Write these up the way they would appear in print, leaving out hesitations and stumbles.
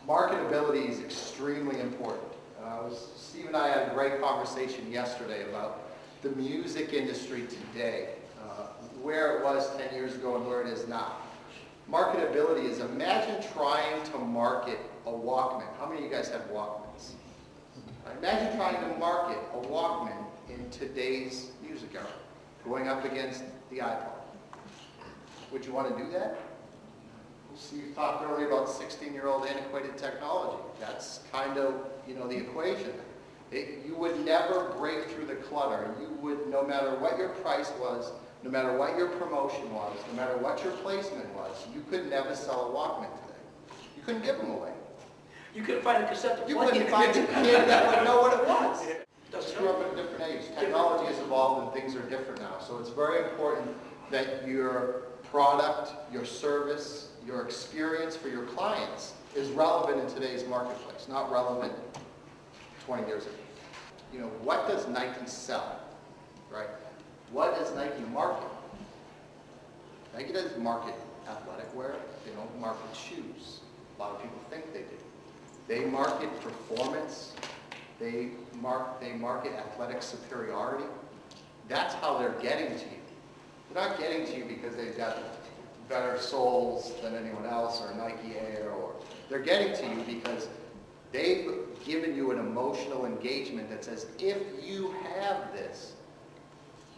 Marketability is extremely important. Steve and I had a great conversation yesterday about the music industry today, where it was 10 years ago and where it is now. Marketability is, imagine trying to market a Walkman. How many of you guys have Walkmans? Imagine trying to market a Walkman in today's music era, going up against the iPod. Would you want to do that? Steve talked earlier about 16-year-old antiquated technology. That's kind of, the equation. You would never break through the clutter. You would, no matter what your price was, no matter what your promotion was, no matter what your placement was, you could never sell a Walkman today. You couldn't give them away. You couldn't find a cassette to play. You couldn't find a kid that would know what it was. Just grew up at a different age. Technology has evolved and things are different now. So it's very important that your product, your service, your experience for your clients is relevant in today's marketplace, not relevant 20 years ago. What does Nike sell, right? What does Nike market? Nike doesn't market athletic wear. They don't market shoes. A lot of people think they do. They market performance. They market athletic superiority. That's how they're getting to you. They're not getting to you because they've got better soles than anyone else or Nike Air, or they're getting to you because they've given you an emotional engagement that says, if you have this,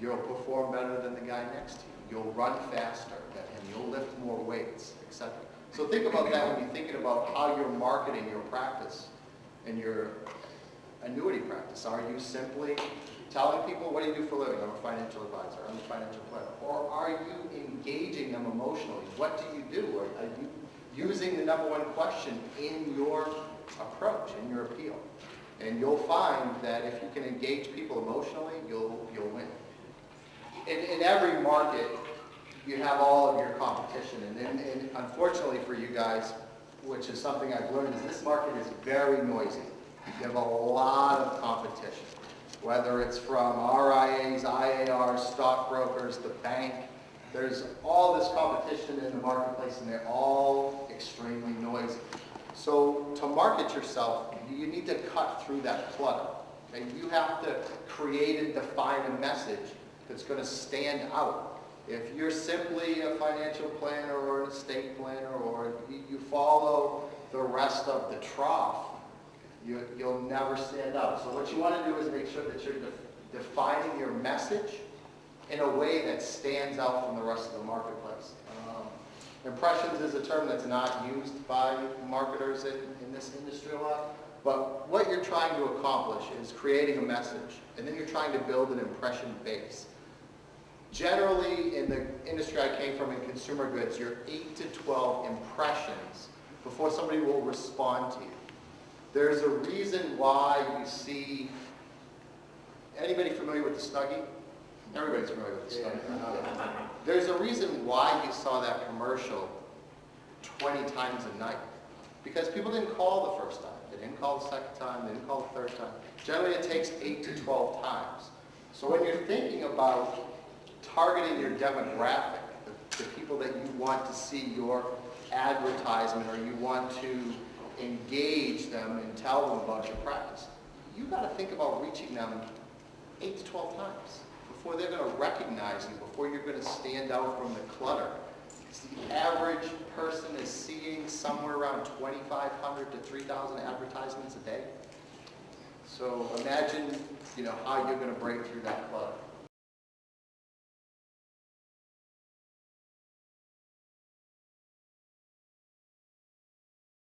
you'll perform better than the guy next to you. You'll run faster than him. You'll lift more weights, etc. So think about that when you're thinking about how you're marketing your practice and your annuity practice. Are you simply telling people, what do you do for a living? I'm a financial advisor. I'm a financial planner. Or are you engaging them emotionally? What do you do? Are you using the number one question in your approach, in your appeal? And you'll find that if you can engage people emotionally, you'll win. In every market, you have all of your competition. And unfortunately for you guys, which is something I've learned, is this market is very noisy. You have a lot of competition. Whether it's from RIAs, IARs, stockbrokers, the bank, there's all this competition in the marketplace and they're all extremely noisy. So to market yourself, you need to cut through that clutter. Okay? You have to create and define a message that's going to stand out. If you're simply a financial planner or an estate planner, or you follow the rest of the trough, you'll never stand out. So what you want to do is make sure that you're defining your message in a way that stands out from the rest of the marketplace. Impressions is a term that's not used by marketers in this industry a lot, but what you're trying to accomplish is creating a message, and then you're trying to build an impression base. Generally, in the industry I came from in consumer goods, you're 8 to 12 impressions before somebody will respond to you. There's a reason why you see, anybody familiar with the Snuggie? Everybody's familiar with the Snuggie. There's a reason why you saw that commercial 20 times a night. Because people didn't call the first time. They didn't call the second time. They didn't call the third time. Generally it takes 8 to 12 times. So when you're thinking about targeting your demographic, the people that you want to see your advertisement, or you want to engage them and tell them about your practice, you've got to think about reaching them 8 to 12 times before they're going to recognize you, before you're going to stand out from the clutter. Because the average person is seeing somewhere around 2,500 to 3,000 advertisements a day. So imagine, how you're going to break through that clutter.